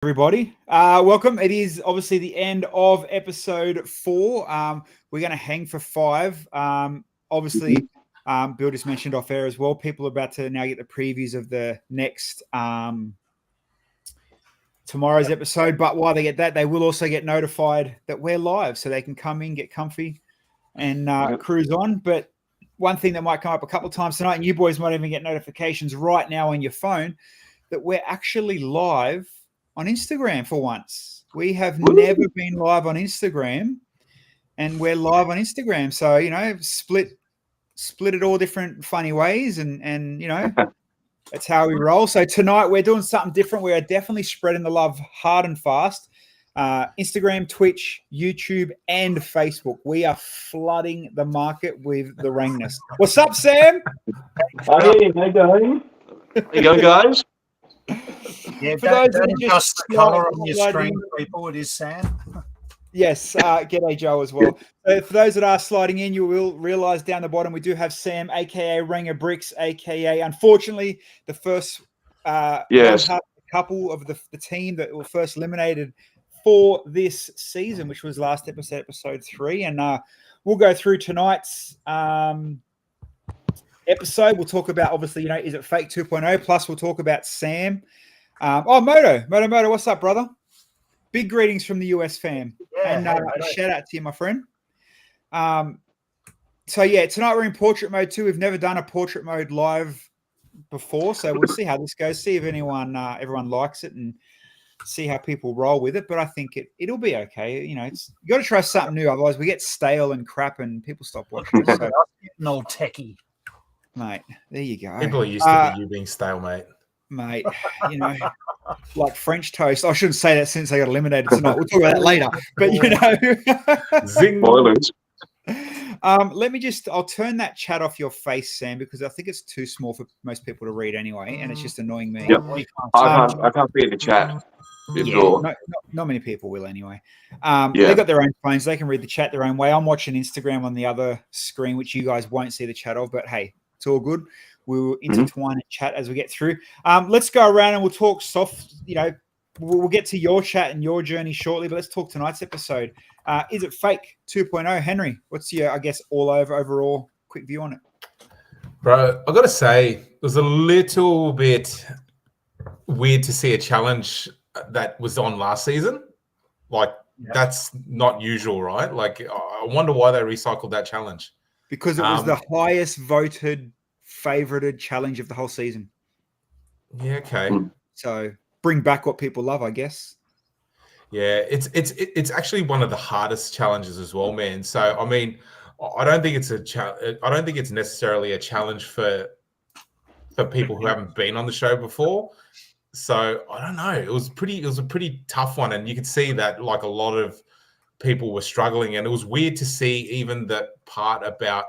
Everybody, welcome. It is obviously the end of episode 4. We're going to hang for 5. Obviously, Bill just mentioned off air as well. People are about to now get the previews of the next tomorrow's episode. But while they get that, they will also get notified that we're live, so they can come in, get comfy, and cruise on. But one thing that might come up a couple of times tonight, and you boys might even get notifications right now on your phone, that we're actually live on Instagram for once. We have never been live on Instagram, and we're live on Instagram. So, split it all different funny ways, and that's how we roll. So tonight we're doing something different. We are definitely spreading the love hard and fast. Instagram, Twitch, YouTube, and Facebook. We are flooding the market with the rangness. What's up, Sam? Hey, how you going? How you going, guys? Yeah, For those that don't adjust the colour on your screen, people. It is Sam. Yes, g'day Joe as well. So for those that are sliding in, you will realise down the bottom we do have Sam, aka Ranga Bricks, aka unfortunately the first couple of the team that were first eliminated for this season, which was last episode 3, and we'll go through tonight's episode. We'll talk about, obviously, is it Fake 2.0? Plus, we'll talk about Sam. Moto, what's up, brother? Big greetings from the US fam. Yeah, and shout out to you, my friend. So yeah, tonight we're in portrait mode too. We've never done a portrait mode live before, so we'll see how this goes. See if everyone likes it, and see how people roll with it. But I think it'll be okay. You got to try something new, otherwise we get stale and crap, and people stop watching. So, an old techie, mate. There you go. People are used to you being stale, mate. Mate, like French toast. I shouldn't say that since they got eliminated tonight. We'll talk about that later. But Zing. Spoilers. I'll turn that chat off your face, Sam, because I think it's too small for most people to read anyway, and it's just annoying me. Yep. I can't see the chat. Not many people will anyway. They've got their own phones. They can read the chat their own way. I'm watching Instagram on the other screen, which you guys won't see the chat of, but hey, it's all good. We will intertwine and chat as we get through. Let's go around and we'll talk soft. We'll get to your chat and your journey shortly, but let's talk tonight's episode. Is it Fake 2.0? Henry, what's your, overall quick view on it? Bro, I've got to say, it was a little bit weird to see a challenge that was on last season. That's not usual, right? I wonder why they recycled that challenge. Because it was the highest voted, favorited challenge of the whole season. Yeah, okay. So bring back what people love, I guess. Yeah, it's actually one of the hardest challenges as well, man. So I mean, I don't think it's I don't think it's necessarily a challenge for people who haven't been on the show before. So I don't know. It was a pretty tough one, and you could see that a lot of people were struggling, and it was weird to see even the part about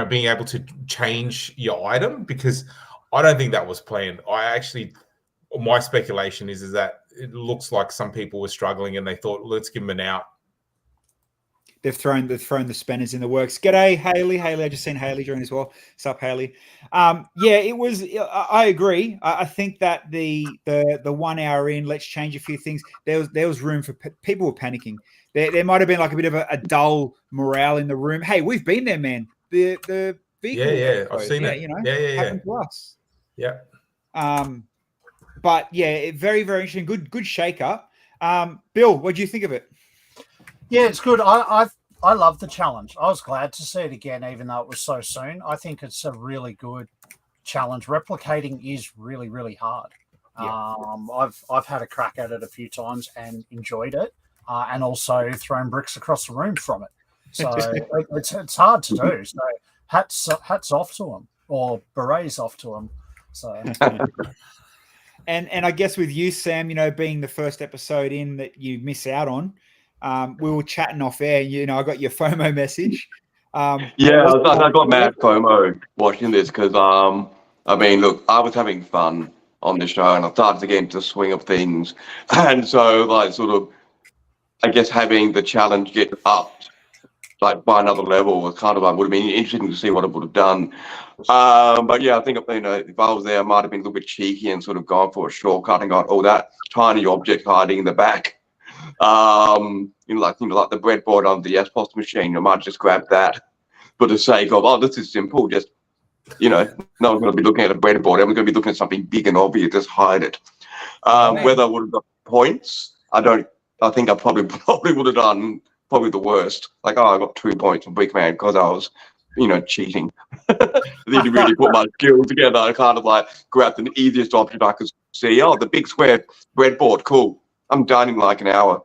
being able to change your item, because I don't think that was planned. My speculation is that it looks like some people were struggling and they thought, let's give them an out. They've thrown the spanners in the works. G'day, Haley. I just seen Haley join as well. Sup, Haley? It was. I agree. I think that the 1 hour in, let's change a few things. There was room for people were panicking. There might have been a bit of a dull morale in the room. Hey, we've been there, man. The vehicle. I've seen it. Happened to us. Yeah. But yeah, very, very interesting. Good shake up. Bill, what do you think of it? Yeah, it's good. I love the challenge. I was glad to see it again, even though it was so soon. I think it's a really good challenge. Replicating is really, really hard. Yeah. I've had a crack at it a few times and enjoyed it, and also thrown bricks across the room from it. So it's hard to do. So hats off to them, or berets off to them. So. And I guess with you, Sam, being the first episode in that you miss out on, we were chatting off air. I got your FOMO message. I got mad FOMO watching this because, look, I was having fun on the show and I started to get into the swing of things. And so, I guess having the challenge get upped like by another level. It kind of like would have been interesting to see what it would have done. But yeah, I think if I was there, I might have been a little bit cheeky and sort of gone for a shortcut and got that tiny object hiding in the back. Like the breadboard on the S-Post machine. I might just grab that for the sake of this is simple. Just no one's going to be looking at a breadboard. Everyone's going to be looking at something big and obvious. Just hide it. Whether I would have got points, I think I probably would have done probably the worst. Like, I got 2 points from Brickman because I was, cheating. I didn't really put my skills together. I kind of like grabbed the easiest object I could see. Oh, the big square breadboard, cool. I'm done in like an hour.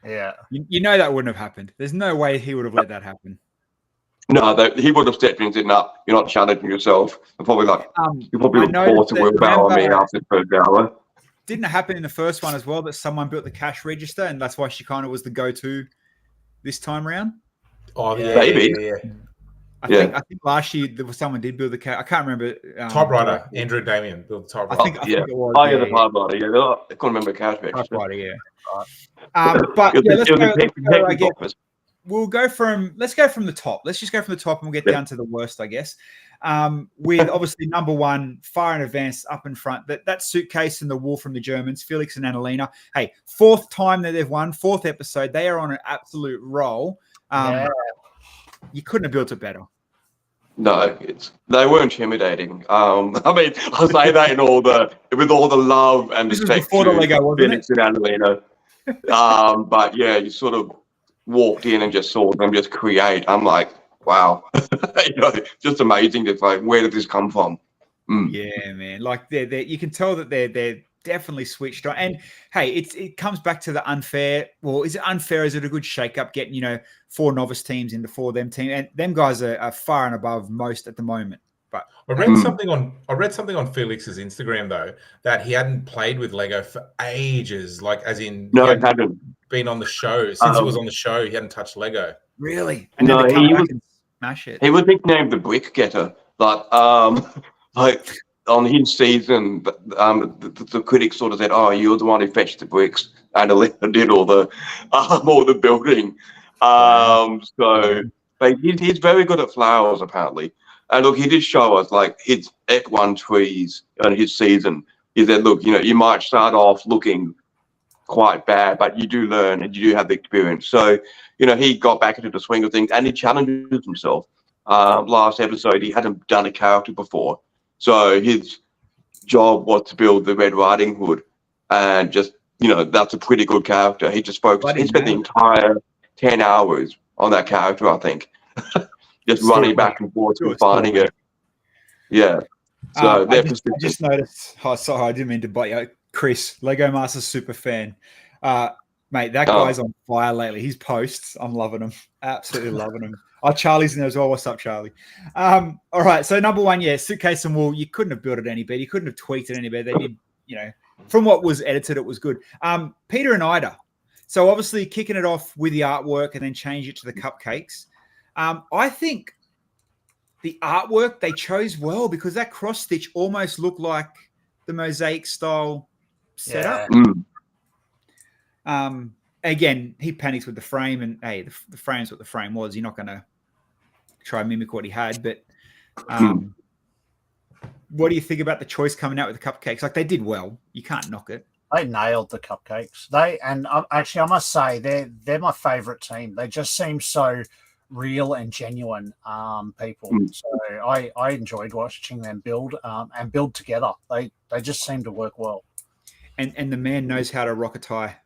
Yeah. That wouldn't have happened. There's no way he would have let that happen. No, he would have stepped in and said, "No, you're not challenging yourself." I'm probably like, you probably would have forced a wheelbarrow on me after the first hour. Didn't it happen in the first one as well that someone built the cash register and that's why she kind of was the go-to this time round? Oh, yeah. Maybe. Yeah. I think last year someone did build the cash. I can't remember. Typewriter, Andrew Damien built the typewriter. I think it was. Oh, yeah, the typewriter. Yeah, I couldn't remember cash register. Typewriter, yeah. But yeah, let's go from the top. Let's just go from the top and we'll get down to the worst, I guess. With obviously number one, far in advance, up in front. That suitcase and the wool from the Germans, Felix and Annalena. Hey, 4th time that they've won, 4th episode. They are on an absolute roll. You couldn't have built it better. No, they were intimidating. I mean, I say that with all the love and this respect before the Lego, wasn't Felix and Annalena. But yeah, you sort of walked in and just saw them just create. I'm like, wow, just amazing. Just like, where did this come from? Yeah, man. Like you can tell that they're definitely switched on. And hey, it comes back to the unfair. Well, is it unfair? Is it a good shake-up getting 4 novice teams into 4 of them team? And them guys are far and above most at the moment. But I read something on Felix's Instagram though that he hadn't played with Lego for ages. Like, as in, no, he hadn't been on the show since he was on the show. He hadn't touched Lego. Really? And no, he was smash it. He was nicknamed the Brick Getter. Like on his season, the critics sort of said, "Oh, you're the one who fetched the bricks," and did all the building. So, but he's very good at flowers apparently. And look, he did show us like his F1 trees and his season. He said, "Look, you might start off looking quite bad, but you do learn and you do have the experience." So, he got back into the swing of things and he challenges himself. Last episode, he hadn't done a character before. So his job was to build the Red Riding Hood, and just that's a pretty good character. He just focused. He spent the entire 10 hours on that character, I think, just running back and forth and finding it. Yeah. So I just noticed. Oh, sorry, I didn't mean to bite you, Chris. Lego Master super fan, mate. That guy's on fire lately. His posts, I'm loving them. Absolutely loving them. Oh, Charlie's in there as well. What's up, Charlie? All right. So number one, suitcase and wool. You couldn't have built it any better. You couldn't have tweaked it any better. They did, from what was edited, it was good. Peter and Ida. So obviously kicking it off with the artwork and then change it to the cupcakes. I think the artwork they chose well because that cross stitch almost looked like the mosaic style setup. Yeah. Again, he panics with the frame, and hey, the frame's what the frame was. You're not going to try and mimic what he had. But what do you think about the choice coming out with the cupcakes? Like, they did well. You can't knock it. They nailed the cupcakes. Actually, I must say they're my favorite team. They just seem so real and genuine people. So I enjoyed watching them build and build together. They just seem to work well. And the man knows how to rock a tie.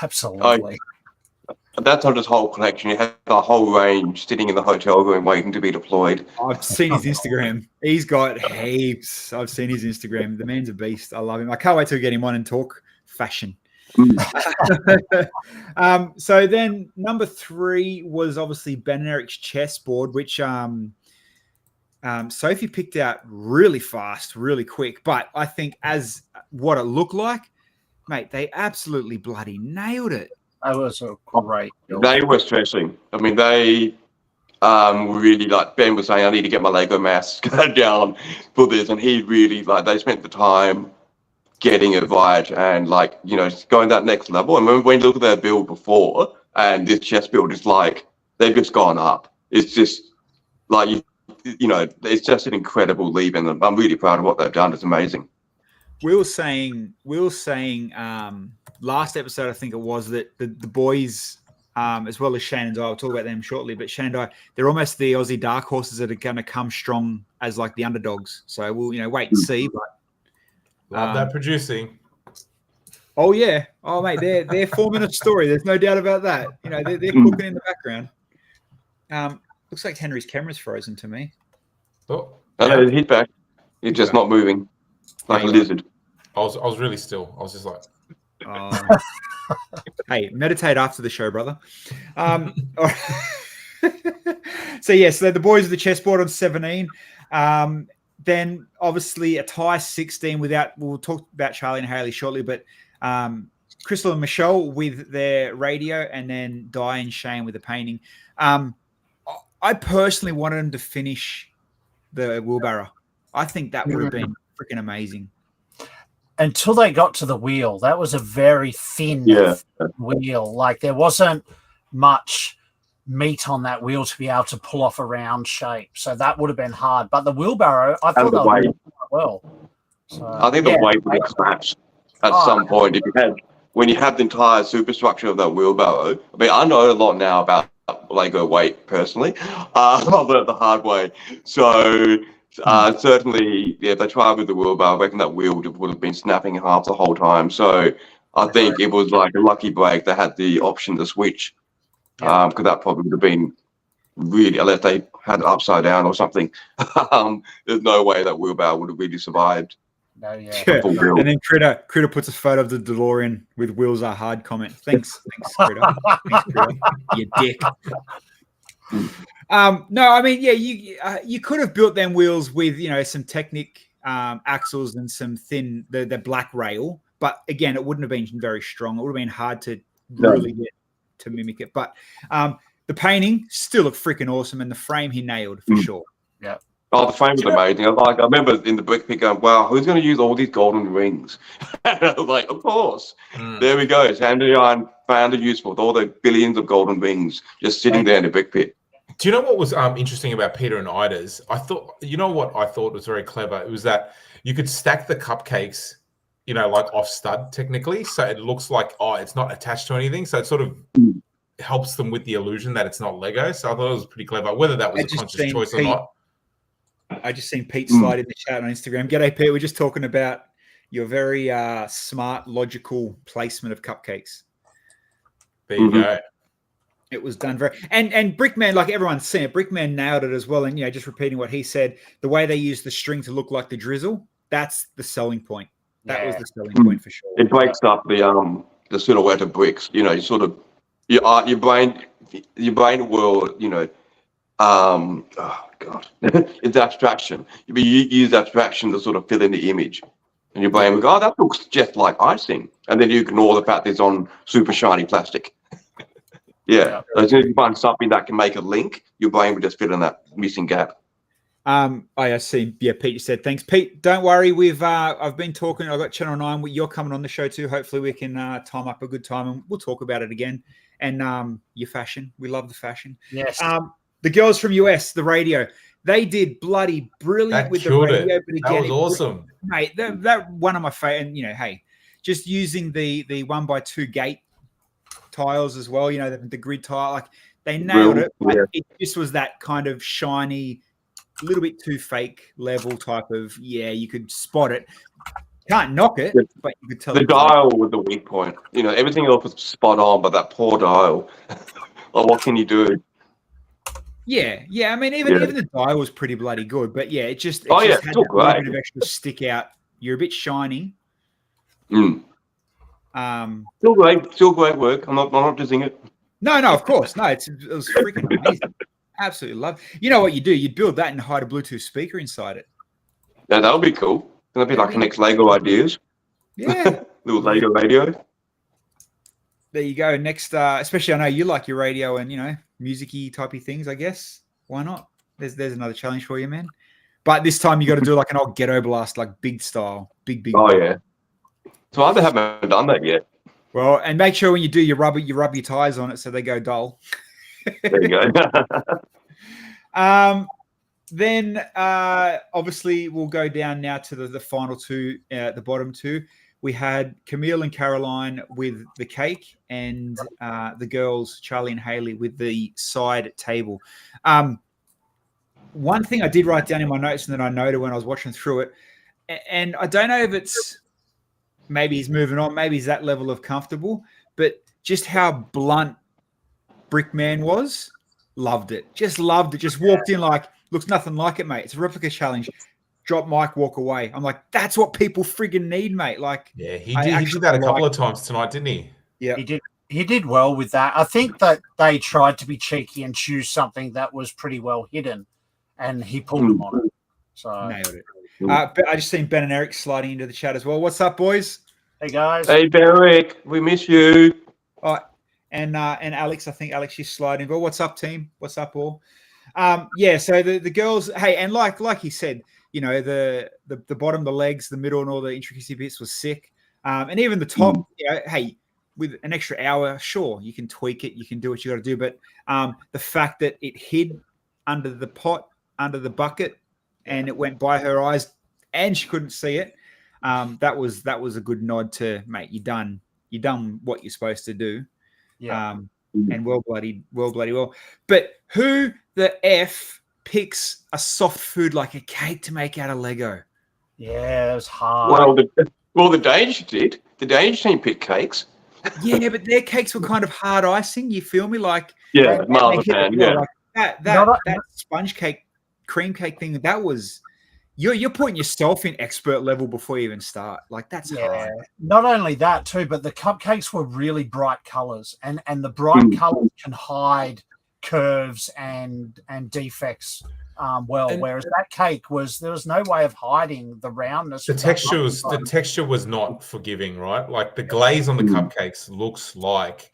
Absolutely. That's not his whole collection. He has a whole range sitting in the hotel room waiting to be deployed. I've seen his Instagram. He's got heaps. I've seen his Instagram. The man's a beast. I love him. I can't wait to get him on and talk fashion. So then number 3 was obviously Ben and Eric's chessboard, which Sophie picked out really fast, really quick. But I think as what it looked like, mate, they absolutely bloody nailed it. That was a great build. They were stressing. I mean, they really, like Ben was saying, I need to get my Lego mask down for this. And he really, they spent the time getting it right and, going that next level. And when you look at their build before, and this chess build is they've just gone up. It's just like it's just an incredible leap, and I'm really proud of what they've done. It's amazing. We were saying last episode, I think it was, that the boys, as well as Shane and I, will talk about them shortly, but Shane and I, they're almost the Aussie dark horses that are going to come strong as like the underdogs. So we'll wait and see. But love that producing. Oh yeah, oh mate, they're forming a story. There's no doubt about that. They're cooking in the background. Looks like Henry's camera's frozen to me. Oh, hit back. It's just not moving, like a lizard. I was really still. I was just like, hey, meditate after the show, brother. So the boys of the chessboard on 17. Then obviously a tie 16 we'll talk about Charlie and Haley shortly, but Crystal and Michelle with their radio, and then Di and Shane with the painting. I personally wanted them to finish the wheelbarrow. I think that would have been freaking amazing. Until they got to the wheel, that was a very thin wheel. Like there wasn't much meat on that wheel to be able to pull off a round shape. So that would have been hard. But the wheelbarrow, I thought that would quite well. So, I think the weight would have collapsed at some point when you had the entire superstructure of that wheelbarrow. I mean, I know a lot now about Lego weight personally. I've learned the hard way. So certainly, if they tried with the wheelbarrow, I reckon that wheel would have been snapping in half the whole time. So I think it was like a lucky break. They had the option to switch, because that probably would have been really, unless they had it upside down or something. There's no way that wheelbarrow would have really survived. No, And then Critter puts a photo of the DeLorean with wheels are hard comment. Thanks, Critter. Thanks, Critter. You dick. No, I mean, you could have built them wheels with some Technic axles and some thin the black rail, but again, it wouldn't have been very strong. It would have been hard to really get to mimic it. But the painting still looked freaking awesome, and the frame he nailed for sure. Yeah. Oh, the frame was amazing. I remember in the brick pick going, wow, who's going to use all these golden rings? And I was like, of course. There we go. Sandy Iron found it useful with all the billions of golden rings just sitting there in the brick pit. Do you know what was interesting about Peter and Ida's? I thought was very clever? It was that you could stack the cupcakes, like off stud technically. So it looks like, it's not attached to anything. So it sort of helps them with the illusion that it's not Lego. So I thought it was pretty clever, whether that was a conscious choice or not. I just seen Pete slide in the chat on Instagram. G'day, Pete. We're just talking about your very smart, logical placement of cupcakes. There you go. It was done very, and Brickman, like everyone's seen it, Brickman nailed it as well. And just repeating what he said, the way they used the string to look like the drizzle, that's the selling point. That was the selling point for sure. It breaks up the silhouette of bricks. You sort of your brain will oh god, it's abstraction. You use abstraction to sort of fill in the image, and your brain will go, that looks just like icing, and then you ignore the fact that it's on super shiny plastic. So as soon as you find something that can make a link, your brain will just fill in that missing gap. I see. Yeah, Pete, you said thanks, Pete. Don't worry, I've been talking. I've got Channel 9. You're coming on the show too. Hopefully, we can time up a good time, and we'll talk about it again. And your fashion, we love the fashion. Yes. The girls from US, the radio, they did bloody brilliant with the radio. But again, that was awesome, mate. That one of my favorite. And hey, just using the 1x2 gate tiles as well. The grid tile, like they nailed it. But it just was that kind of shiny, a little bit too fake level type of. Yeah, you could spot it. Can't knock it, but you could tell the dial was the weak point. Everything else was spot on, but that poor dial. Like, what can you do? Yeah. I mean, even the dial was pretty bloody good, but it just had a little bit of extra stick out. You're a bit shiny. Still great work. I'm not dissing it. No, of course, no. It was freaking amazing. Absolutely love. You know what you do? You'd build that and hide a Bluetooth speaker inside it. Yeah, that would be cool. That'd be like the next Lego ideas. Yeah. Little Lego radio. There you go. Next, especially I know you like your radio and music-y typey things, I guess. Why not? There's another challenge for you, man. But this time you got to do like an old ghetto blast, like big style. Big. Oh, yeah. So I haven't done that yet. Well, and make sure when you do, you rub your tires on it so they go dull. There you go. Then obviously we'll go down now to the final two, the bottom two. We had Camille and Caroline with the cake, and the girls, Charlie and Haley, with the side table. One thing I did write down in my notes and then I noted when I was watching through it, and I don't know if it's maybe he's moving on, maybe he's that level of comfortable, but just how blunt Brickman was, loved it. Just loved it. Just walked in like, looks nothing like it, mate. It's a replica challenge. Drop mic, walk away. I'm like, that's what people friggin' need, mate. Like, yeah, he did that a couple of times tonight, didn't he? Yeah, he did well with that. I think that they tried to be cheeky and choose something that was pretty well hidden, and he pulled them on it. So nailed it. But I just seen Ben and Eric sliding into the chat as well. What's up, boys? Hey guys. Hey Derek, we miss you. All right. And Alex, I think Alex, she's sliding. Well, what's up, team? What's up, all? Yeah. So the girls, hey, and like he said, you know, the bottom, the legs, the middle, and all the intricacy bits was sick. And even the top, you know, hey, with an extra hour, sure, you can tweak it, you can do what you got to do. But the fact that it hid under the pot, under the bucket, and it went by her eyes, and she couldn't see it. That was a good nod to, mate, you done what you're supposed to do. Yeah. And well. But who the F picks a soft food like a cake to make out of Lego? Yeah, it was hard. Well, the Danish did. The Danish team picked cakes. Yeah, but their cakes were kind of hard icing. You feel me? Like Marzipan. Yeah, like that sponge cake, cream cake thing. That was you're putting yourself in expert level before you even start. Like that's hard. Not only that too, but the cupcakes were really bright colors, and the bright colors can hide curves and defects whereas that cake there was no way of hiding the roundness. The texture was not forgiving, right? Like the glaze on the cupcakes looks like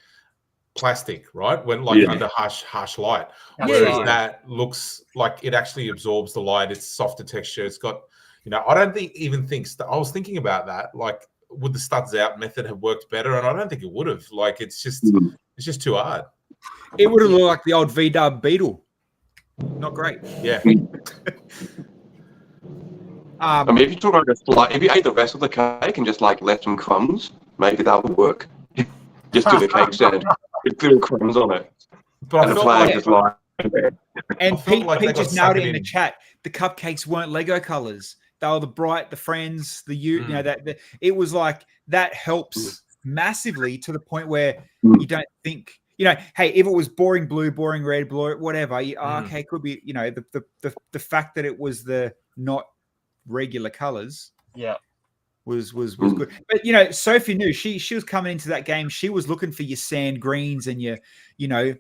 plastic, right? When under harsh light. Whereas that looks like it actually absorbs the light. It's softer texture. It's got, you know, I don't think I was thinking about that. Like, would the studs out method have worked better? And I don't think it would have. Like, it's just too hard. It would have looked like the old V-Dub Beetle. Not great. Yeah. I mean, if you took if you ate the rest of the cake and just like left some crumbs, maybe that would work. Just do the cake stand with little crumbs on it. But and the flag just like. And Pete just nailed it in the chat. The cupcakes weren't Lego colors. They were the bright, the friends, you know, that it was like that helps massively to the point where you don't think, you know, hey, if it was boring blue, boring red, blue, whatever, okay, it could be, you know, the fact that it was the not regular colors, was good. But you know, Sophie knew she was coming into that game. She was looking for your sand greens and your, you know,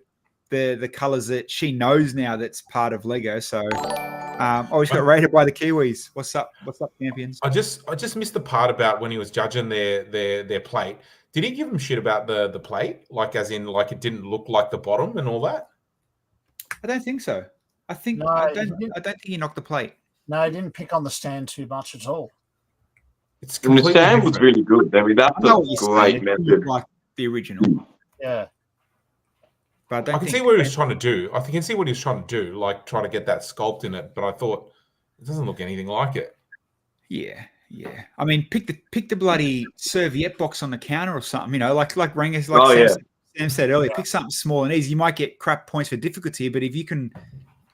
the colors that she knows now that's part of Lego. So always got rated by the Kiwis. What's up, champions? I just missed the part about when he was judging their plate. Did he give him shit about the plate? Like, as in, like, it didn't look like the bottom and all that? I don't think so. I don't think he knocked the plate. No, he didn't pick on the stand too much at all. It's the stand was really good. I mean, that's a great method. Like the original. Yeah. But I can see what he was trying to do. I can see what he was trying to do, like trying to get that sculpt in it. But I thought it doesn't look anything like it. Yeah. I mean, pick the bloody serviette box on the counter or something. You know, like Ranga, Sam said earlier. Pick something small and easy. You might get crap points for difficulty, but if you can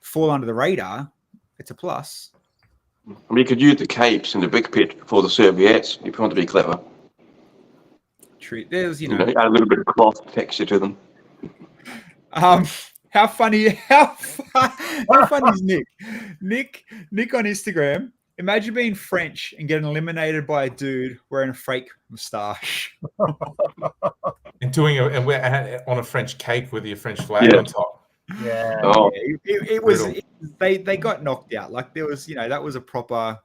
fall under the radar, it's a plus. I mean, you could use the capes in the big pit for the serviettes if you want to be clever. True. There's, you know, add a little bit of cloth texture to them. How funny is Nick? Nick on Instagram. Imagine being French and getting eliminated by a dude wearing a fake moustache. And doing on a French cake with your French flag on top. Yeah. Oh. It was they got knocked out. Like there was, you know, that was a proper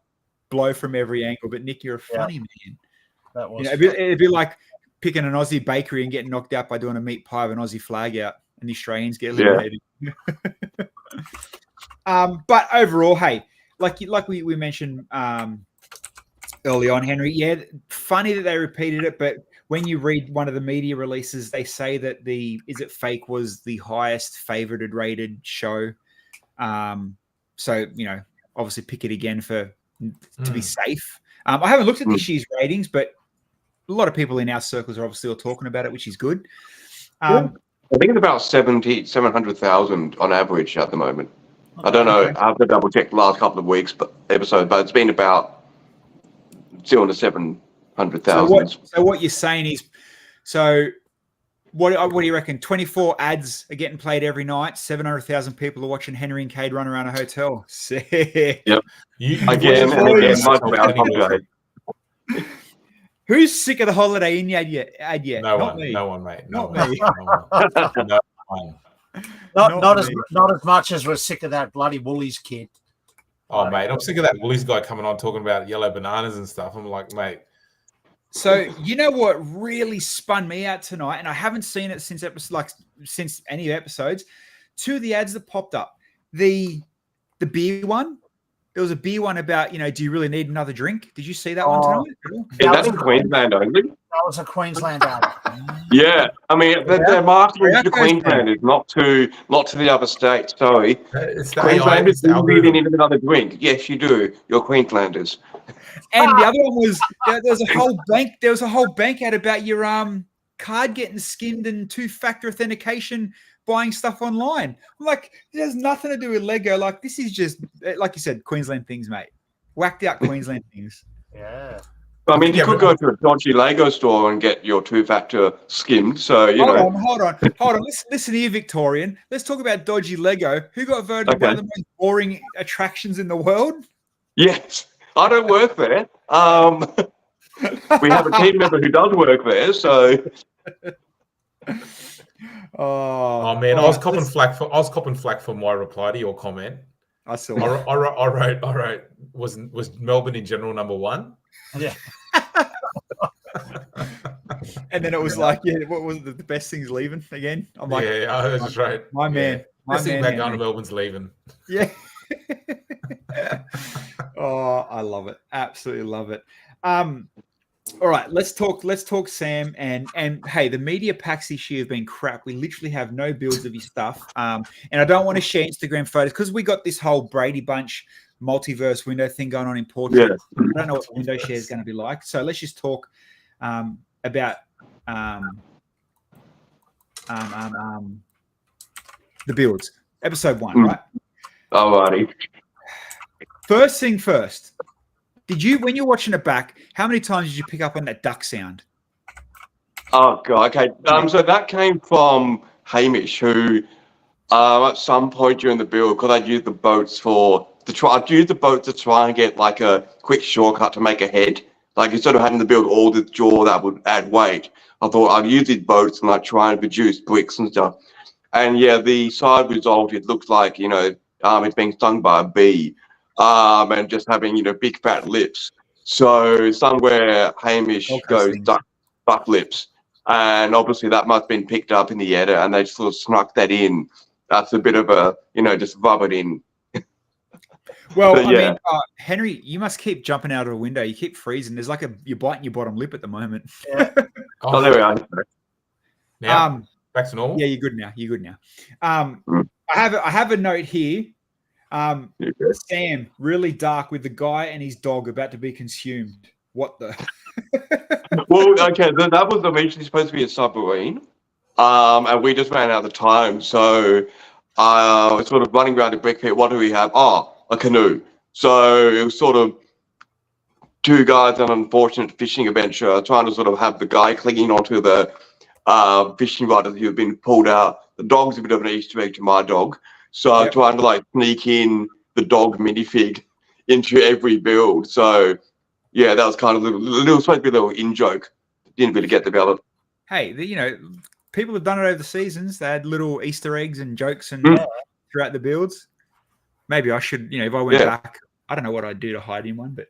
blow from every angle. But Nick, you're a funny man. That was. You know, it'd be like picking an Aussie bakery and getting knocked out by doing a meat pie of an Aussie flag out, and the Australians get eliminated. But overall, hey, like we mentioned early on, Henry. Yeah, funny that they repeated it, but when you read one of the media releases, they say that Is It Fake was the highest favorited rated show. So, obviously pick it again to be safe. I haven't looked at this year's ratings, but a lot of people in our circles are obviously all talking about it, which is good. I think it's about 700,000 on average at the moment. I don't know. I have to double check the last couple of weeks, but it's been about 700,000. So what you're saying is, what do you reckon? 24 ads are getting played every night. 700,000 people are watching Henry and Cade run around a hotel. Sick. Yep. Again and again. Who's sick of the Holiday Inn ad yet? No one, mate. Not me. No one. Not as much as we're sick of that bloody Woolies kid. Oh, mate, I'm sick of that Woolies guy coming on talking about yellow bananas and stuff. I'm like, mate. So you know what really spun me out tonight, and I haven't seen it since any episodes. Two of the ads that popped up, the beer one. There was a beer one about, do you really need another drink? Did you see that one tonight? Is that in Queensland only? That was a Queensland ad. Yeah, I mean they're marketing to Queenslanders, not to the other states. Sorry, Queenslanders do really need another drink. Yes, you do. You're Queenslanders. And the other one was there was a whole bank. There was a whole bank ad about your card getting skimmed and two-factor authentication. Buying stuff online. I'm like, it has nothing to do with Lego. Like, this is just, like you said, Queensland things, mate. Whacked out Queensland things. Yeah. I mean, you could go to a dodgy Lego store and get your two-factor skimmed. So, Hold on. Listen here, Victorian. Let's talk about dodgy Lego. Who got voted one of the most boring attractions in the world? Yes. I don't work there. We have a team member who does work there, so... Oh man, I was copping flack for my reply to your comment. I saw. I wrote. Was Melbourne in general number one? Yeah. And then it was like, what was the best thing's leaving again? I'm like, I was just right. My man. Best thing back down to Melbourne's leaving. Yeah. Oh, I love it. Absolutely love it. All right, let's talk Sam and hey, the media packs this year have been crap. We literally have no builds of his stuff. And I don't want to share Instagram photos because we got this whole Brady Bunch multiverse window thing going on in Portugal. Yeah. I don't know what the window share is going to be like. So let's just talk about the builds. Episode 1, right? Alrighty. First thing first. Did you, when you're watching it back, how many times did you pick up on that duck sound? Oh god, okay. So that came from Hamish, who at some point during the build, because I'd use the boats I'd use the boat to try and get like a quick shortcut to make a head. Like instead of having to build all the jaw that would add weight, I thought I'd use these boats and like try and produce bricks and stuff. And yeah, the side result, it looks like, it's being stung by a bee. And just having, big fat lips. So somewhere Hamish goes duck lips. And obviously that must have been picked up in the edit and they sort of snuck that in. That's a bit of a, just rub it in. Well, I mean, Henry, you must keep jumping out of a window. You keep freezing. There's like you're biting your bottom lip at the moment. Yeah. Oh, there we are. Now, back to normal? Yeah, you're good now. I have a note here. Sam, really dark with the guy and his dog about to be consumed. What the? Well, okay, that was eventually supposed to be a submarine, and we just ran out of time. So, sort of running around the brick pit. What do we have? Oh, a canoe. So it was sort of two guys on an unfortunate fishing adventure, trying to sort of have the guy clinging onto the fishing rod who had been pulled out. The dog's a bit of an Easter egg to my dog. So I'm trying to like sneak in the dog minifig into every build. So yeah, that was kind of a little supposed to be a little in joke. Didn't really get developed. Hey, people have done it over the seasons. They had little Easter eggs and jokes and throughout the builds. Maybe I should, if I went back, I don't know what I'd do to hide in one, but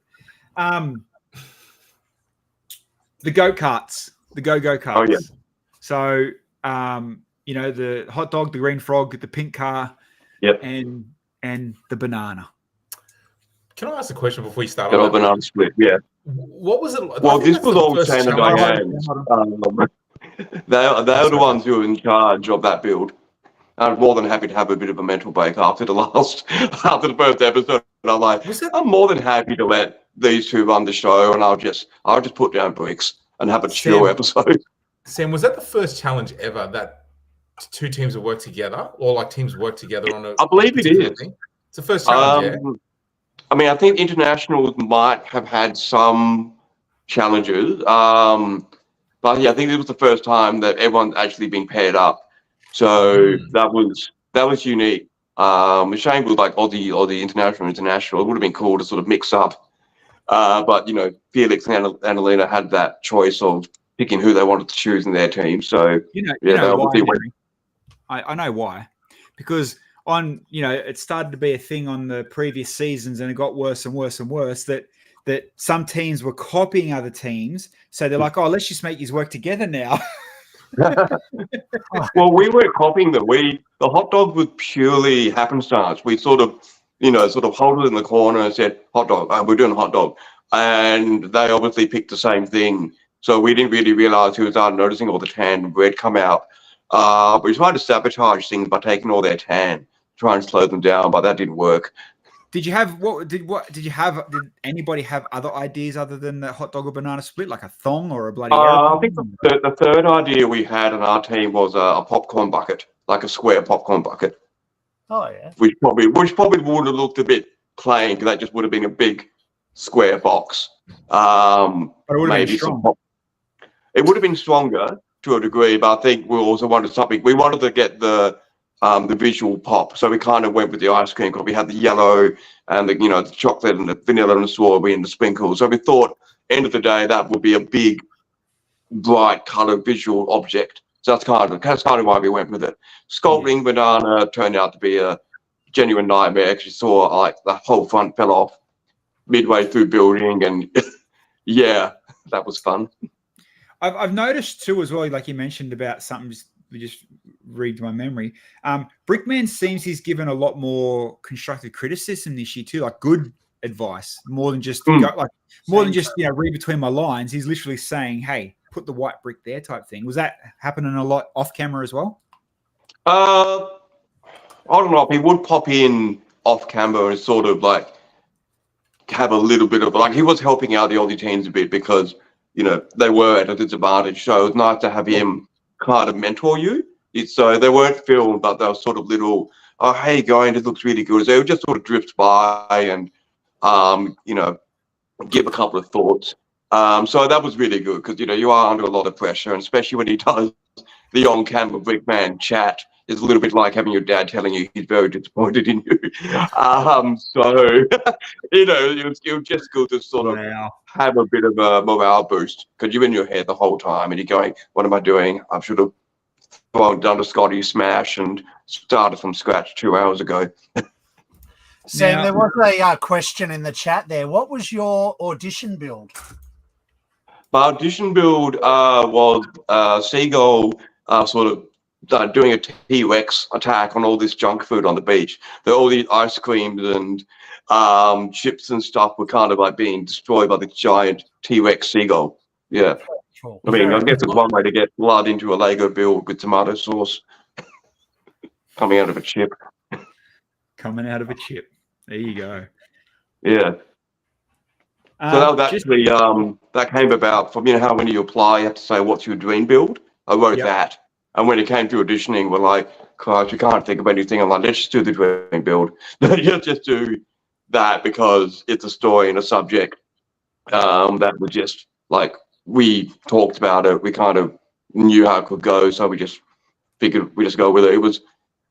the go-karts, the go-karts. Oh yeah. So the hot dog, the green frog, the pink car. Yep. And the banana. Can I ask a question before we start? Got a banana split, yeah. What was it? I Well, think this that's was the all first Shane and challenge. Diane. They were the ones who were in charge of that build. I'm more than happy to have a bit of a mental break after the first episode. And I'm like, Was it? I'm more than happy to let these two run the show, and I'll just put down bricks and have a chill Sam, episode. Sam, was that the first challenge ever that two teams have worked together, or like teams work together on I believe it particular is. thing? It's the first challenge, yeah. I mean, I think internationals might have had some challenges, but yeah, I think it was the first time that everyone's actually been paired up. So that was unique. The shame was like Aussie international. It would have been cool to sort of mix up. But Felix and Annalena had that choice of picking who they wanted to choose in their team. So you know why, obviously went. I know why, because it started to be a thing on the previous seasons, and it got worse and worse and worse. That some teams were copying other teams, so they're like, "Oh, let's just make these work together now." Well, we weren't copying them. The hot dog was purely happenstance. We sort of hold it in the corner and said, "Hot dog." We're doing hot dog, and they obviously picked the same thing. So we didn't really realize who started noticing all the tan and red come out. We tried to sabotage things by taking all their tan, try and slow them down, but that didn't work. Did anybody have other ideas other than the hot dog or banana split, like a thong or a bloody I think the third idea we had on our team was a popcorn bucket, like a square popcorn bucket. Oh yeah. Which probably would have looked a bit plain, because that just would have been a big square box. But it would have been Maybe strong. it would have been stronger to a degree, but I think we also wanted something. We wanted to get the visual pop, so we kind of went with the ice cream, because we had the yellow and the chocolate and the vanilla and the strawberry and the sprinkles. So we thought, end of the day, that would be a big, bright color visual object. So that's kind of why we went with it. Sculpting banana turned out to be a genuine nightmare, because you saw like the whole front fell off midway through building, and yeah, that was fun. I've noticed too as well, like you mentioned about something just read my memory. Brickman seems he's given a lot more constructive criticism this year too, like good advice, more than just read between my lines. He's literally saying, "Hey, put the white brick there," type thing. Was that happening a lot off camera as well? I don't know. He would pop in off camera and sort of like have a little bit of like, he was helping out the Aussie teams a bit, because they were at a disadvantage. So it was nice to have him kind of mentor you. So they weren't filmed, but they were sort of little, "Oh, hey, guy, this looks really good." So they would just sort of drift by and, give a couple of thoughts. So that was really good, because, you are under a lot of pressure, and especially when he does the on-camera Brickman chat, it's a little bit like having your dad telling you he's very disappointed in you. So, it was just good to sort of have a bit of a morale boost, because you're in your head the whole time and you're going, "What am I doing? I should have done a Scotty smash and started from scratch 2 hours ago." Sam, there was a question in the chat there. What was your audition build? My audition build was Seagull sort of doing a T-Rex attack on all this junk food on the beach. All these ice creams and chips and stuff were kind of like being destroyed by the giant T-Rex seagull. Yeah. Cool. I mean, I guess it's one way to get blood into a Lego build with tomato sauce coming out of a chip. Coming out of a chip. There you go. Yeah. So that was actually that came about from how when you apply, you have to say what's your dream build. I wrote that, and when it came to auditioning, we're like, "Gosh, we can't think of anything." I'm like, "Let's just do the dream build. just do that, because it's a story and a subject that was just like, we talked about it. We kind of knew how it could go, so we just figured we just go with it. It was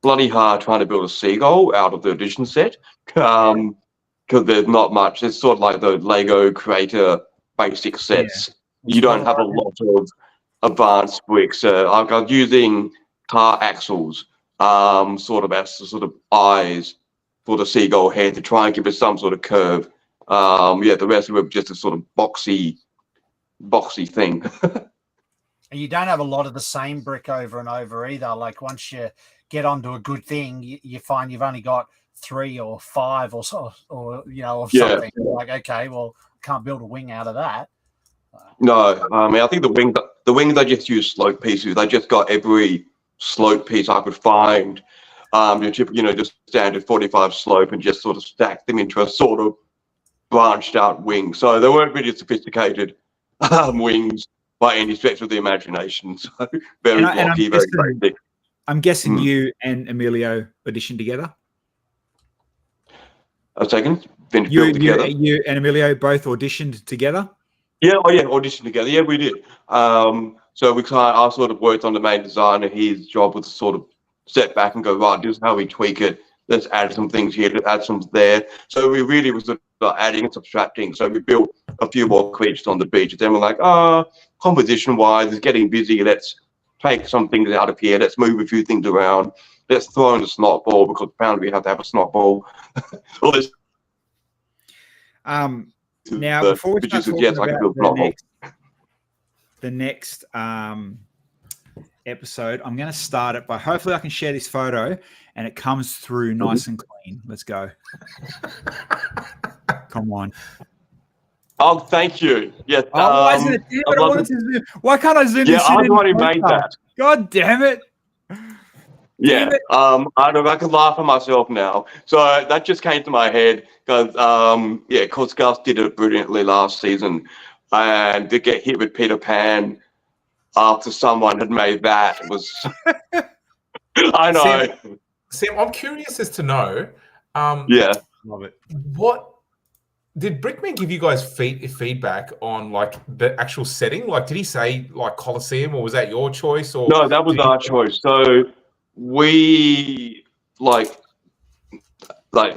bloody hard trying to build a seagull out of the audition set, because there's not much. It's sort of like the Lego Creator basic sets. You don't have a lot of advanced bricks. I was using car axles sort of as the sort of eyes for the seagull head to try and give it some sort of curve. The rest of it was just a sort of boxy thing. And you don't have a lot of the same brick over and over either. Like once you get onto a good thing, you find you've only got 3 or 5 or so, or of something. Like, okay, well, can't build a wing out of that. No, I mean, I think the wings they just use slope pieces. They just got every slope piece I could find. Just standard 45 slope and just sort of stacked them into a sort of branched out wing. So they weren't really sophisticated wings by any stretch of the imagination. So very blocky, very basic. I'm guessing you and Emilio auditioned together. A second, you and Emilio both auditioned together. Yeah, auditioned together. Yeah, we did. So I sort of worked on the main design, and his job was to sort of step back and go, right, this is how we tweak it. Let's add some things here, let's add some there. So we really was adding and subtracting. So we built a few more creatures on the beach. And then we're like, composition-wise, it's getting busy. Let's take some things out of here. Let's move a few things around. Let's throw in a snot ball because apparently we have to have a snot ball. All this. Now, before we start talking about the next episode, I'm going to start it by hopefully I can share this photo and it comes through nice and clean. Let's go. Come on. Oh, thank you. Yes. Why isn't it? Why can't I zoom this in? Yeah, I was the one who made that. God damn it. Yeah, I can laugh at myself now. So that just came to my head because Gus did it brilliantly last season, and to get hit with Peter Pan after someone had made that was. I know. Sam, I'm curious as to know. Yeah, love it. What did Brickman give you guys feedback on, like the actual setting? Like, did he say like Colosseum, or was that your choice? Or no, that was our choice. So. We like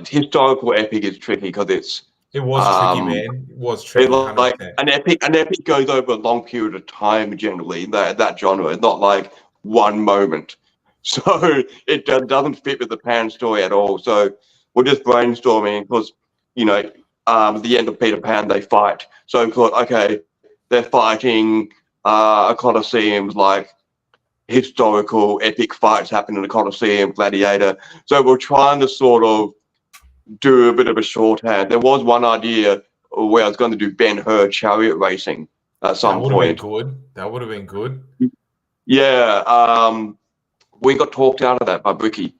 historical epic is tricky because it was tricky, man. It was tricky. Like an epic goes over a long period of time generally. That genre, not like one moment. So it doesn't fit with the Pan story at all. So we're just brainstorming because the end of Peter Pan they fight. So we thought, okay, they're fighting a Colosseum like. Historical epic fights happen in the Colosseum, Gladiator. So we're trying to sort of do a bit of a shorthand. There was one idea where I was going to do Ben-Hur chariot racing at some point. That would have been good. Yeah, we got talked out of that by Bricky.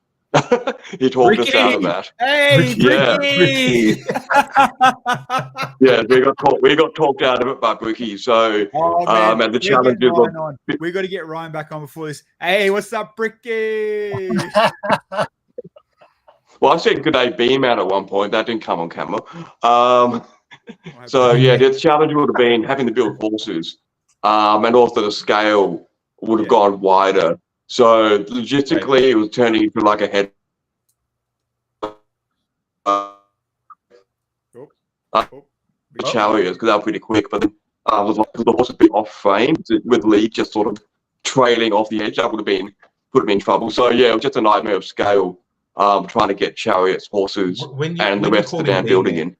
He talked us out of that. Hey, Bricky! Yeah, we got talked out of it by Bricky. So, and the challenges we got to get Ryan back on before this. Hey, what's up, Bricky? Well, I said good day, B-Man at one point. That didn't come on camera. So yeah, the challenge would have been having to build horses, and also the scale would have gone wider. So logistically, it was turning into like a head. Chariots because they were pretty quick, but then was like the horse would be off frame with Lee just sort of trailing off the edge. That would have put him in trouble. So yeah, it was just a nightmare of scale. Trying to get chariots, horses, and the rest of the damn building in.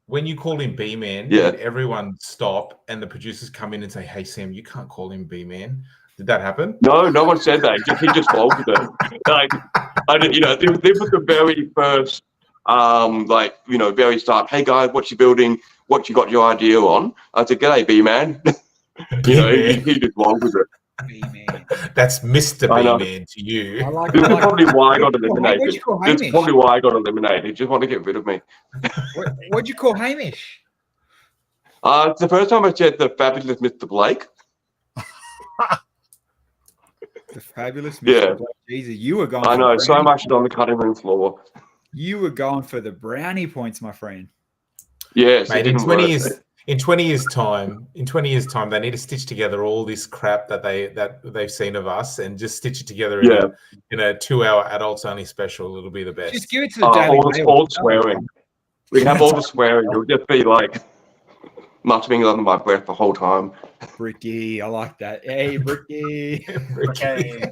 When you called him B-Man, did everyone stop and the producers come in and say, "Hey Sam, you can't call him B-Man"? Did that happen? No one said that. He just rolled with it. This was the very first, very start. Hey guys, what you building? What you got your idea on? I said, "G'day, B-Man." He just rolled with it. B-Man. That's Mr. B-Man to you. This is probably why I got eliminated. This is probably why I got eliminated. He just want to get rid of me. What'd you call Hamish? It's the first time I said the fabulous Mr. Blake. The fabulous Mr. Blake. Jesus, you were going. I know so much is on the cutting room floor. You were going for the brownie points, my friend. Yes, mate. In 20 years' time, they need to stitch together all this crap that they've seen of us and just stitch it together in a 2-hour adults only special. It'll be the best. Just give it to the Daily Mail. All the swearing. We have all the swearing. It'll just be like muttering under my breath the whole time. Bricky, I like that. Hey, Bricky. Okay.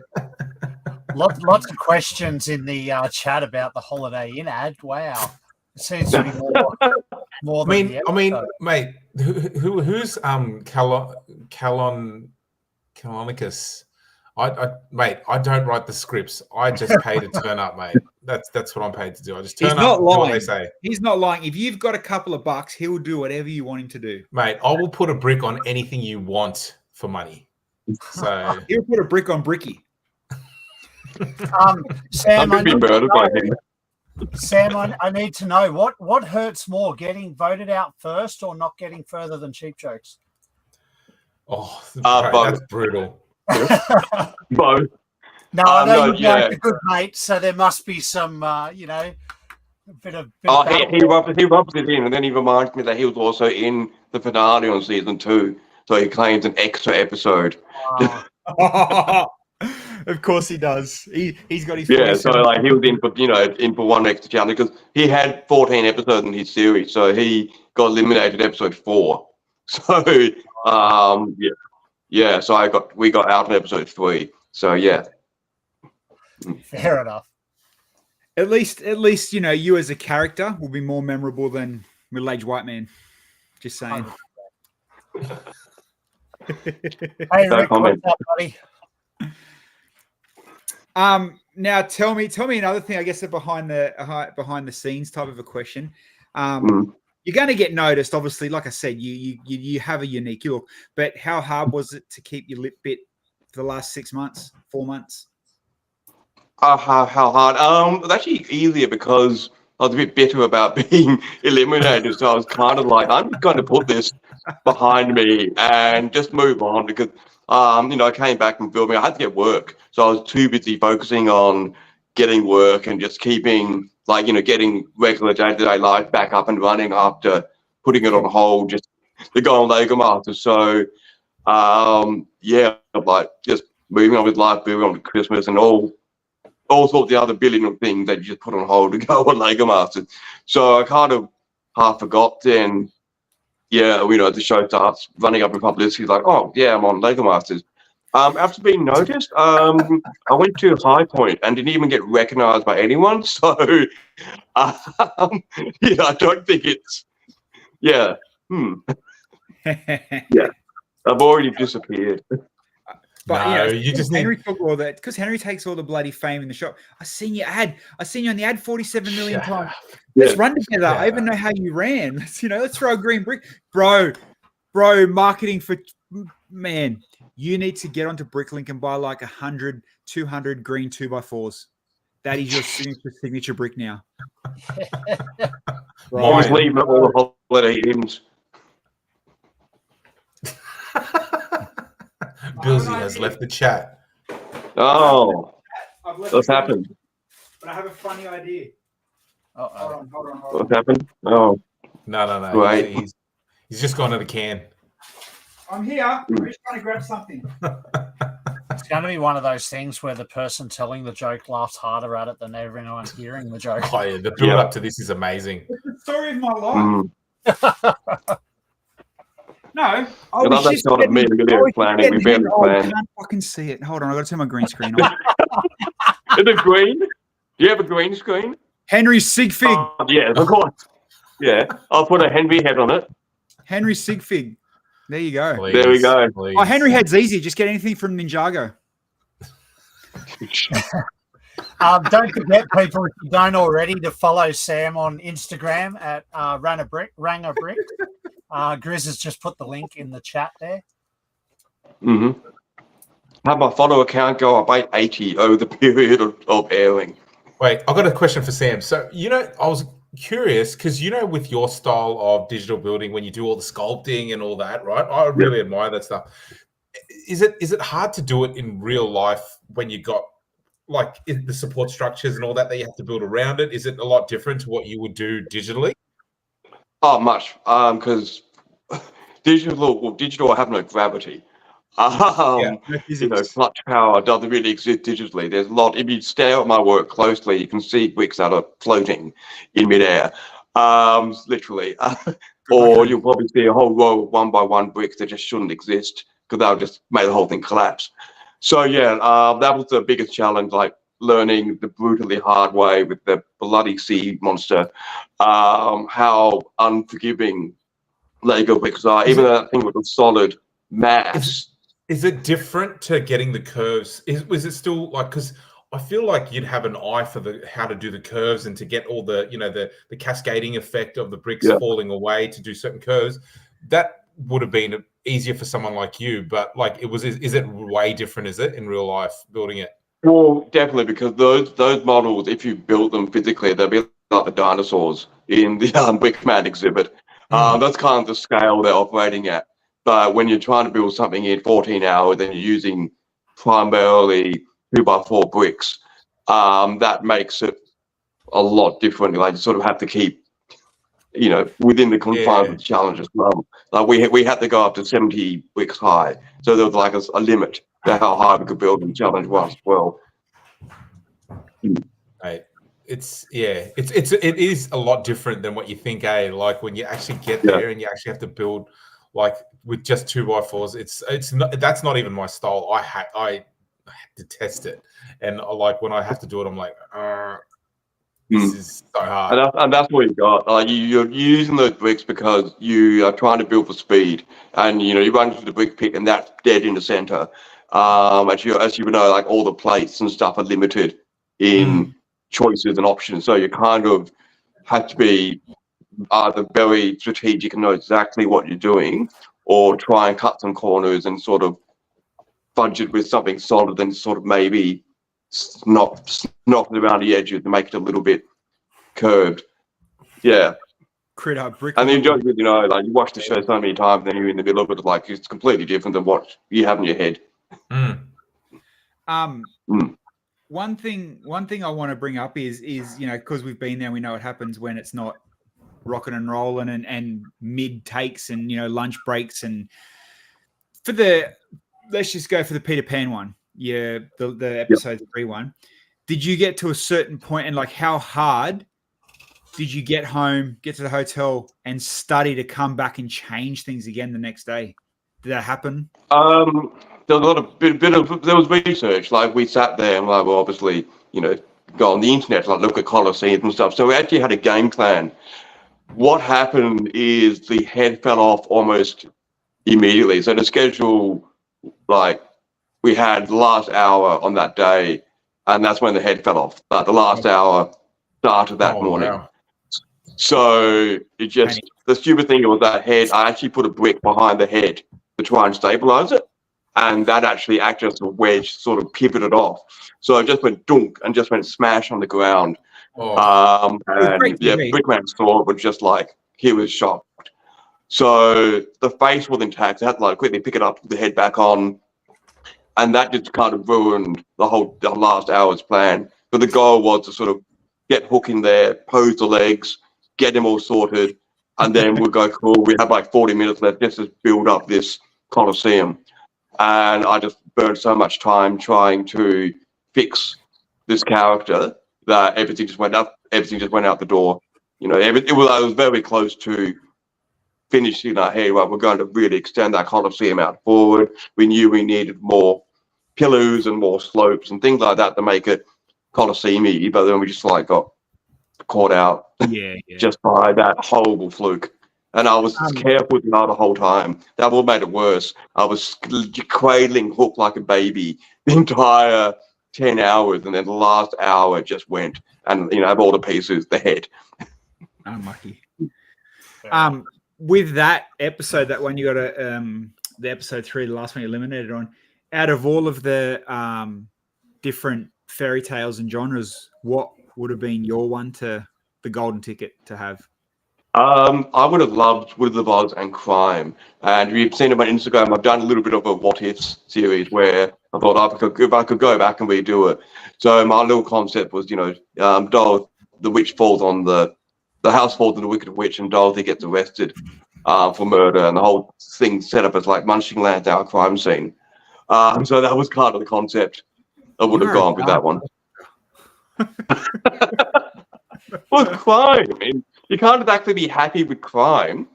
Lots of questions in the chat about the Holiday Inn ad. Wow. It seems to be more than I mean, mate, who's Canonicus Mate, I don't write the scripts. I just pay to turn up, mate. That's what I'm paid to do. I just turn up, do what they say. He's not lying. If you've got a couple of bucks, he'll do whatever you want him to do. Mate, I will put a brick on anything you want for money. So he'll put a brick on Bricky. Sam, I'm being murdered by him. Sam, I need to know what hurts more, getting voted out first or not getting further than Cheap Jokes? Oh, that's brutal. Both. No, I know you guys are good mates, so there must be some, a bit of. He rubs it in, and then he reminds me that he was also in the finale on season 2, so he claims an extra episode. Of course he does. He's got his so like he was in for one extra challenge because he had 14 episodes in his series, so he got eliminated episode 4. So so we got out in episode 3. So yeah. Fair enough. At least you as a character will be more memorable than middle-aged white man. Just saying. Hey Rick, what's up, buddy? Now tell me another thing. I guess a behind the scenes type of a question. You're going to get noticed, obviously. Like I said, you have a unique look. But how hard was it to keep your lip bit for the last 6 months, 4 months? How hard? It was actually easier because I was a bit bitter about being eliminated. So I was kind of like, I'm going to put this behind me and just move on because, I came back from filming. I had to get work. So I was too busy focusing on getting work and just keeping, getting regular day-to-day life back up and running after putting it on hold just to go on Lego Masters. So, just moving on with life, moving on to Christmas and all sorts of the other billion of things that you just put on hold to go on Lego Masters. So I kind of half forgot. Then, the show starts running up in publicity. Like, oh, yeah, I'm on Lego Masters. After being noticed, I went to High Point and didn't even get recognized by anyone. So, I don't think it's, yeah. I've already disappeared. But no, you just Henry took all that because Henry takes all the bloody fame in the shop. I seen you on the ad 47 million times. Let's run together. I even know how you ran. Let's throw a green brick, bro. Marketing for man. You need to get onto Bricklink and buy like 100, 200 green 2x4s. That is your signature brick now. Always leave all the holiday ends. Billsy has left the chat. Oh, what's happened? But I have a funny idea. Hold on. What's happened? Oh, no. Right. He's just gone to the can. I'm here. I'm just trying to grab something. It's going to be one of those things where the person telling the joke laughs harder at it than everyone hearing the joke. Oh, yeah, the build up to this is amazing. It's the story of my life. No, I can't fucking see it. Hold on, I got to turn my green screen on. Is it green? Do you have a green screen? Henry Sigfig. Yeah, of course. Yeah, I'll put a Henry head on it. Henry Sigfig. There you go. Please, there we go. Please. Oh, Henry head's easy. Just get anything from Ninjago. Don't forget, people, if you don't already, to follow Sam on Instagram at Ranga Brick. Grizz has just put the link in the chat there. Had my photo account go up by 80 over the period of airing. Wait, I've got a question for Sam. So, I was curious because, with your style of digital building, when you do all the sculpting and all that, right? I really admire that stuff. Is it hard to do it in real life when you got the support structures and all that you have to build around it? Is it a lot different to what you would do digitally? Oh, much. Because digital have no gravity. Clutch power doesn't really exist digitally. There's a lot. If you stare at my work closely, you can see bricks that are floating in midair, literally. Or you'll probably see a whole row of 1x1 bricks that just shouldn't exist because they'll just make the whole thing collapse. So that was the biggest challenge, learning the brutally hard way with the bloody sea monster, how unforgiving Lego bricks are. Even though that thing was a solid mass, Is it different to getting the curves? Was it still like, because I feel like you'd have an eye for how to do the curves and to get all the, the cascading effect of the bricks falling away to do certain curves. That would have been easier for someone like you, but like is it way different, is it, in real life building it? Well, definitely, because those models, if you build them physically, they'll be like the dinosaurs in the Wickman exhibit. That's kind of the scale they're operating at. But when you're trying to build something in 14 hours, then you're using primarily 2x4 bricks, that makes it a lot different. Like, you sort of have to keep, within the confines of the challenge as well. Like we had to go up to 70 bricks high, so there was like a limit to how high we could build in challenge was as well. Right. It is a lot different than what you think, eh? Like when you actually get there and you actually have to build like with just 2x4s. It's not, that's not even my style. I detest it, and like when I have to do it, I'm like, this is so hard. And that's what you got. Like you're using those bricks because you are trying to build for speed, and you run into the brick pit, and that's dead in the center. As you know, like all the plates and stuff are limited in choices and options, so you kind of have to be either very strategic and know exactly what you're doing, or try and cut some corners and sort of fudge it with something solid and sort of maybe knock it around the edges to make it a little bit curved. Yeah. Create a brick. And then like you watch the show so many times, then you're in the middle of it, like it's completely different than what you have in your head. One thing I want to bring up is because we've been there, we know what happens when it's not rocking and rolling and mid takes and lunch breaks. And let's just go for the Peter Pan one. Yeah, the episode 3 one. Did you get to a certain point, and like how hard did you get home, get to the hotel, and study to come back and change things again the next day? Did that happen? There was a lot of there was research. Like we sat there and like, well, obviously, go on the internet, like look at Colosseums and stuff. So we actually had a game plan. What happened is the head fell off almost immediately. So the schedule, like we had the last hour on that day, and that's when the head fell off. But the last hour started that morning. Wow. So the stupid thing was that head, I actually put a brick behind the head to try and stabilize it. And that actually acted as a wedge, sort of pivoted off. So it just went dunk and just went smash on the ground. Brickman saw it, was just like, he was shocked. So the face was intact. I had to like quickly pick it up, put the head back on. And that just kind of ruined the last hour's plan. But the goal was to sort of get Hook in there, pose the legs, get him all sorted, and then we'll go, cool, we have like 40 minutes left just to build up this Colosseum. And I just burned so much time trying to fix this character that everything just went out the door. I was very close to finishing our head. Right, we're going to really extend that Colosseum out forward. We knew we needed more pillars and more slopes and things like that to make it Colosseum-y, but then we just like got caught out just by that horrible fluke. And I was careful now the whole time. That all made it worse. I was cradling Hook like a baby the entire 10 hours, and then the last hour just went, and of all the pieces, the head. Unlucky. With that episode, that one you got the episode 3, the last one you eliminated on, out of all of the different fairy tales and genres, what would have been your one to the golden ticket to have? I would have loved Wizard of Oz and crime. And you've seen it on Instagram, I've done a little bit of a what ifs series where I thought if I could go back and redo it. So my little concept was, Dorothy, the witch falls on the house falls on the wicked witch, and Dorothy gets arrested for murder, and the whole thing set up as like Munching Land's our crime scene. So that was kind of the concept. I would have gone with that one. Well, crime. I mean, you can't actually be happy with crime.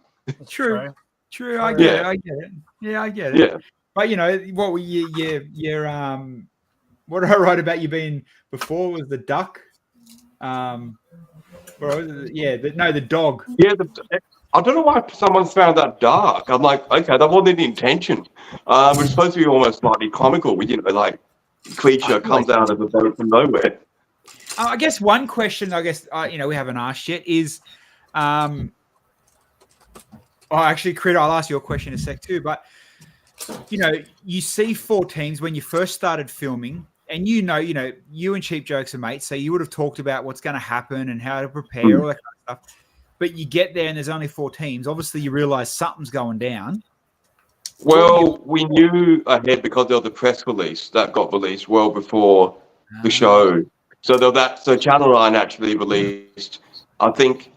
True. I get it. Yeah, I get it. Yeah. But what were your what did I write about you being before was the duck? The dog. Yeah, I don't know why someone's found that dark. I'm like, okay, that wasn't the intention. It's supposed to be almost slightly comical with, like creature comes out of the boat from nowhere. I guess one question, we haven't asked yet is, actually, Critter, I'll ask you a question in a sec too. But you see 4 teams when you first started filming, and you and Cheap Jokes are mates, so you would have talked about what's going to happen and how to prepare, all that kind of stuff. But you get there and there's only 4 teams. Obviously, you realize something's going down. Well, we knew ahead because there was a press release that got released well before the show. So Channel 9 actually released, I think,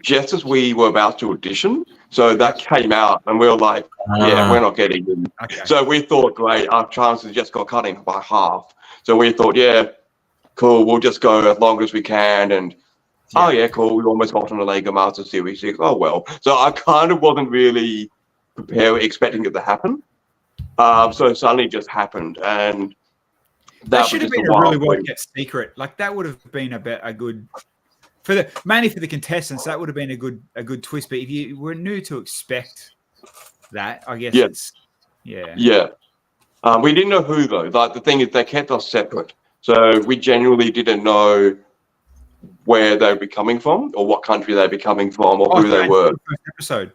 just as we were about to audition. So that came out, and we were like, yeah, we're not getting in. Okay. So we thought, great, our chances just got cut in by half. So we thought, yeah, cool, we'll just go as long as we can. And, oh, yeah, cool, we almost got on the Lego Master Series 6. Oh, well. So I kind of wasn't really prepared, expecting it to happen. So it suddenly just happened. And that should have been a really well-kept secret. Like, that would have been a good... mainly for the contestants, that would have been a good twist. But if you were new to expect that, I guess it's we didn't know who though. Like the thing is, they kept us separate, so we genuinely didn't know where they'd be coming from, or what country they'd be coming from, or who they were. The first episode.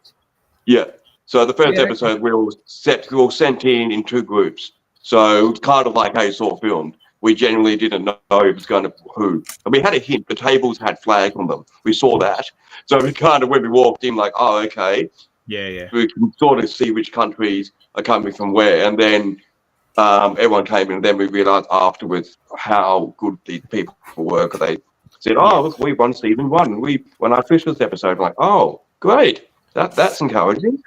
Yeah. So the first episode, we were sent in 2 groups. So it's kind of like how you saw filmed. We genuinely didn't know it was going to who. And we had a hint. The tables had flags on them. We saw that. So we kind of, when we walked in, like, oh, okay. Yeah. We can sort of see which countries are coming from where. And then everyone came in, and then we realized afterwards how good these people were. Because they said, oh, look, we won season 1. When I finished this episode, I'm like, oh, great. That's encouraging.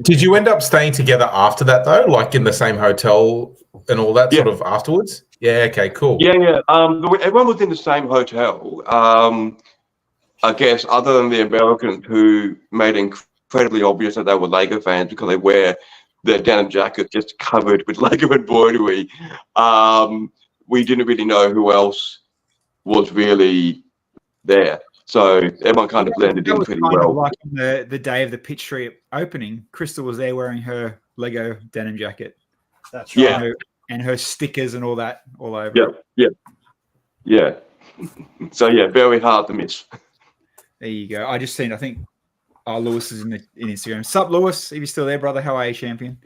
Did you end up staying together after that though, like in the same hotel and all that sort of afterwards? Yeah. Okay. Cool. Yeah. Everyone was in the same hotel. I guess other than the Americans who made it incredibly obvious that they were Lego fans because they wear their denim jacket just covered with Lego embroidery. We didn't really know who else was really there. So everyone kind of blended in pretty well. Like on the day of the Pitch Street opening, Crystal was there wearing her Lego denim jacket. That's right. Yeah. And her stickers and all that all over. Yeah. So yeah, very hard to miss. There you go. I just seen, I think, Lewis is in Instagram. Sup, Lewis? If you're still there, brother, how are you, champion?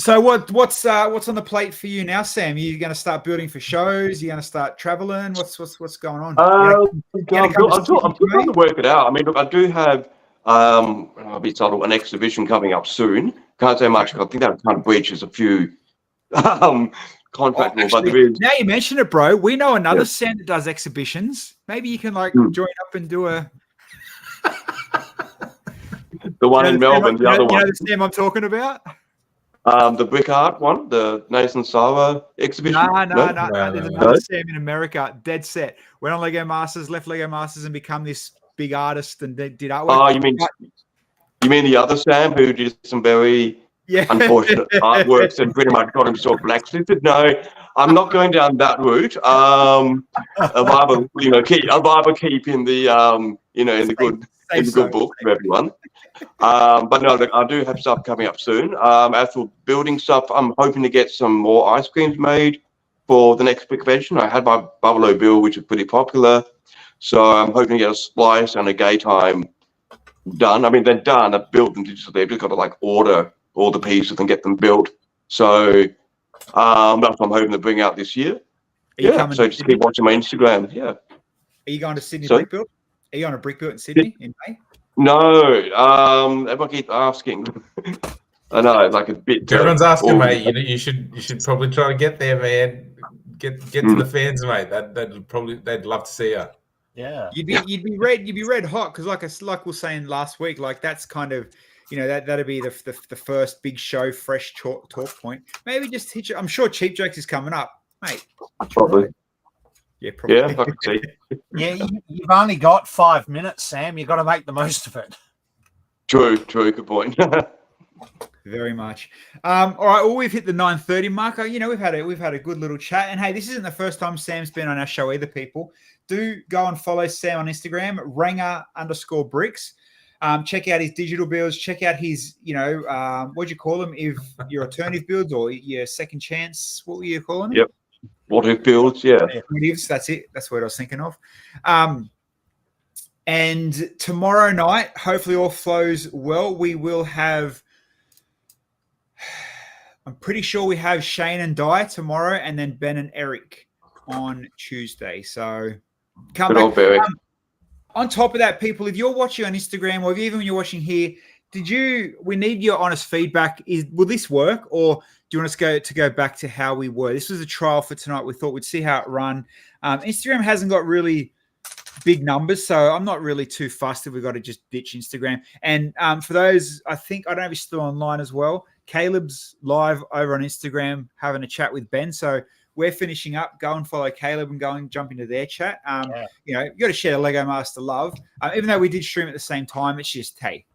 So what's on the plate for you now, Sam? You're going to start building for shows? You're going to start traveling? What's going on? I'm trying to work it out. I mean, look, I do have a bit subtle, an exhibition coming up soon. Can't say much. I think that kind of breaches a few contract rules. But there is. Now you mention it, bro. We know another Sam that does exhibitions. Maybe you can join up and do a. The one in Melbourne, the other one. You know the Sam I'm talking about? The brick art one, the Nathan Sara exhibition. No. There's another Sam in America, dead set. Went on Lego Masters, left Lego Masters, and become this big artist and did artwork. Oh, you mean the other Sam who did some very unfortunate artworks and pretty much got himself blacklisted? No, I'm not going down that route. I'd rather keep in the in the good book for everyone. But no, look, I do have stuff coming up soon. As for building stuff, I'm hoping to get some more ice creams made for the next convention. I had my Buffalo Bill, which is pretty popular. So I'm hoping to get a splice and a gay time done. I mean, they're done. I've built them digitally. They've just got to order all the pieces and get them built. So that's what I'm hoping to bring out this year. So just keep watching my Instagram. Yeah. Are you going to Sydney Brick Build? Are you on a Brick Build in Sydney in May? No, everyone keeps asking. I know, like a bit. Everyone's asking, mate. You should probably try to get there, man. Get to the fans, mate. They'd love to see you. Yeah, you'd be red hot because like we were saying last week, like that's kind of that'd be the first big show, fresh talk point. Maybe just hit you. I'm sure Cheap Jokes is coming up, mate. Probably. Yeah, probably. Yeah, I can see. Yeah, you've only got 5 minutes, Sam. You've got to make the most of it. True. Good point. Very much. All right. Well, we've hit the 9:30 mark. You know, we've had a good little chat. And hey, this isn't the first time Sam's been on our show either. People, do go and follow Sam on Instagram, Ranga_bricks. Check out his digital builds. Check out his, what do you call them? If your alternative builds or your second chance, what were you calling them? Yep. What if builds? Yeah. Alternatives. That's it. That's what I was thinking of. And tomorrow night, hopefully all flows well. We will have. I'm pretty sure we have Shane and Di tomorrow, and then Ben and Eric on Tuesday. So come back. On top of that, people, if you're watching on Instagram or even when you're watching here, we need your honest feedback. Will this work, or do you want us to go back to how we were? This was a trial for tonight. We thought we'd see how it run. Instagram hasn't got really big numbers, so I'm not really too fussed if we've got to just ditch Instagram. And for those, I don't know if he's still online as well. Caleb's live over on Instagram having a chat with Ben. So we're finishing up. Go and follow Caleb and go and jump into their chat. You got to share the Lego Master love. Even though we did stream at the same time, it's just, hey,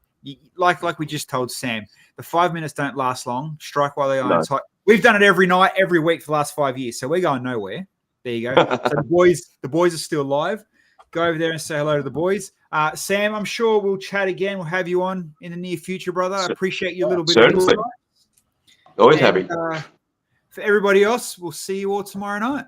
like we just told Sam, the 5 minutes don't last long. Strike while the iron's hot. We've done it every night, every week for the last 5 years. So we're going nowhere. There you go. So the boys are still live. Go over there and say hello to the boys. Sam, I'm sure we'll chat again. We'll have you on in the near future, brother. I appreciate you a little bit. Certainly. Always happy. For everybody else, we'll see you all tomorrow night.